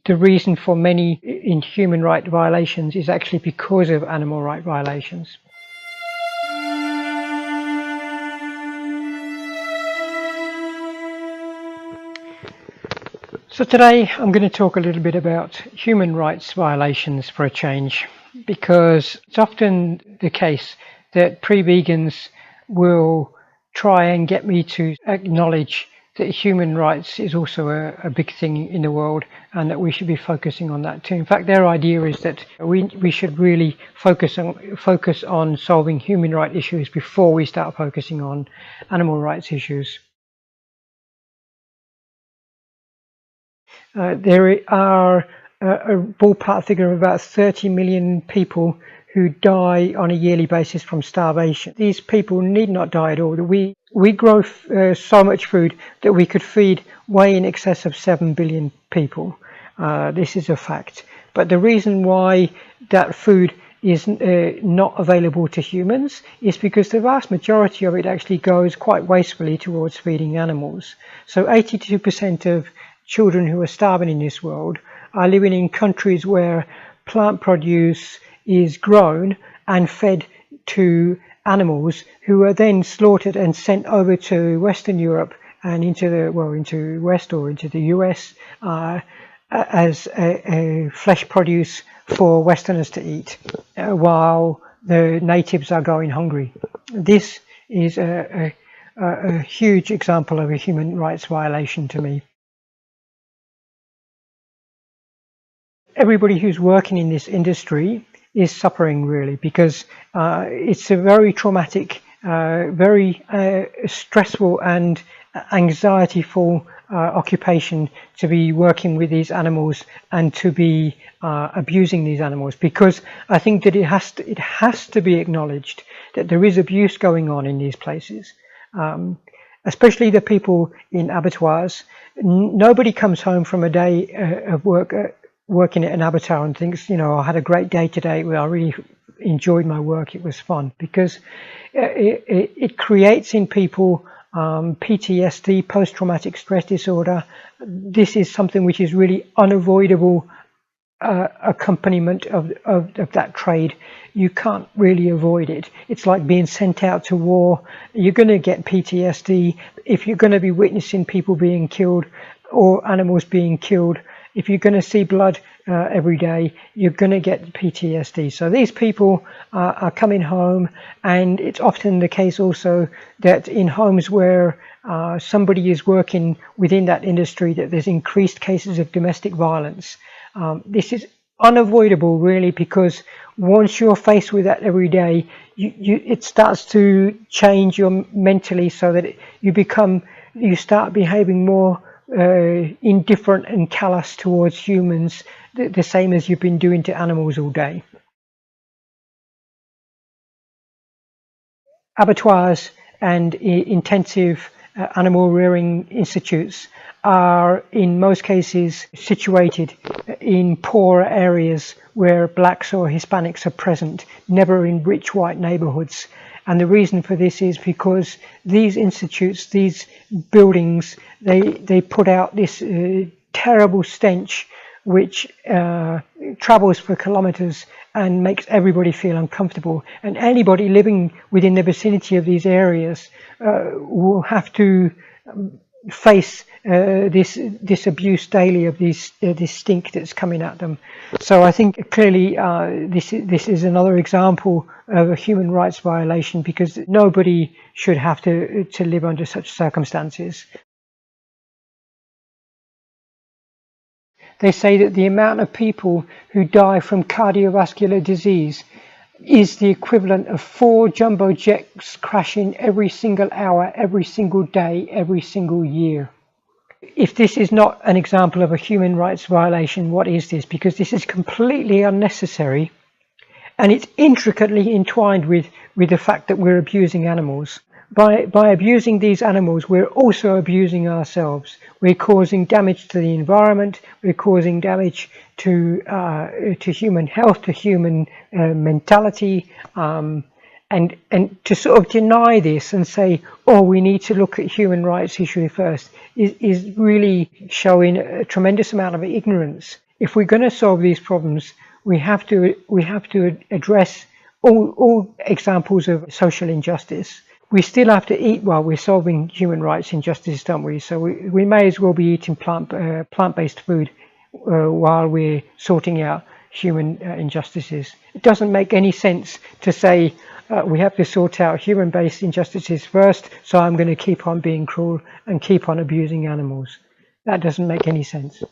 the reason for many in human rights violations is actually because of animal rights violations. So today I'm going to talk a little bit about human rights violations for a change, because it's often the case that pre-vegans will try and get me to acknowledge that human rights is also a big thing in the world and that we should be focusing on that too. In fact, their idea is that we should really focus on solving human rights issues before we start focusing on animal rights issues. There are a ballpark figure of about 30 million people who die on a yearly basis from starvation. These people need not die at all. We grow so much food that we could feed way in excess of 7 billion people. This is a fact. But the reason why that food is not available to humans is because the vast majority of it actually goes quite wastefully towards feeding animals. So 82% of children who are starving in this world are living in countries where plant produce is grown and fed to animals who are then slaughtered and sent over to Western Europe and into West or into the US as a flesh produce for Westerners to eat, while the natives are going hungry. This is a huge example of a human rights violation to me. Everybody who's working in this industry is suffering, really, because it's a very traumatic, very stressful and anxiety-full occupation to be working with these animals and to be abusing these animals, because I think that it has to be acknowledged that there is abuse going on in these places, especially the people in abattoirs. Nobody comes home from a day of working at an abattoir and thinks, I had a great day today, I really enjoyed my work, it was fun, because it creates in people PTSD, post-traumatic stress disorder. This is something which is really unavoidable accompaniment of that trade. You can't really avoid it. It's like being sent out to war. You're going to get PTSD if you're going to be witnessing people being killed or animals being killed. If you're going to see blood every day, you're going to get PTSD. So these people are coming home, and it's often the case also that in homes where somebody is working within that industry, that there's increased cases of domestic violence. This is unavoidable, really, because once you're faced with that every day, it starts to change you mentally, so that you start behaving more indifferent and callous towards humans, the same as you've been doing to animals all day. Abattoirs and intensive animal rearing institutes are in most cases situated in poorer areas where blacks or Hispanics are present, never in rich white neighborhoods. And the reason for this is because these institutes, these buildings, they put out this terrible stench which travels for kilometers and makes everybody feel uncomfortable. And anybody living within the vicinity of these areas will have to face this abuse daily of this stink that's coming at them. So I think clearly this is another example of a human rights violation, because nobody should have to live under such circumstances. They say that the amount of people who die from cardiovascular disease is the equivalent of 4 jumbo jets crashing every single hour, every single day, every single year. If this is not an example of a human rights violation, what is this? Because this is completely unnecessary, and it's intricately entwined with the fact that we're abusing animals. By abusing these animals, we're also abusing ourselves. We're causing damage to the environment. We're causing damage to human health, to human mentality, and to sort of deny this and say, oh, we need to look at human rights issue first is really showing a tremendous amount of ignorance. If we're going to solve these problems, we have to address all examples of social injustice. We still have to eat while we're solving human rights injustice, don't we? So we may as well be eating plant-based food while we're sorting out human injustices. It doesn't make any sense to say we have to sort out human-based injustices first, so I'm going to keep on being cruel and keep on abusing animals. That doesn't make any sense.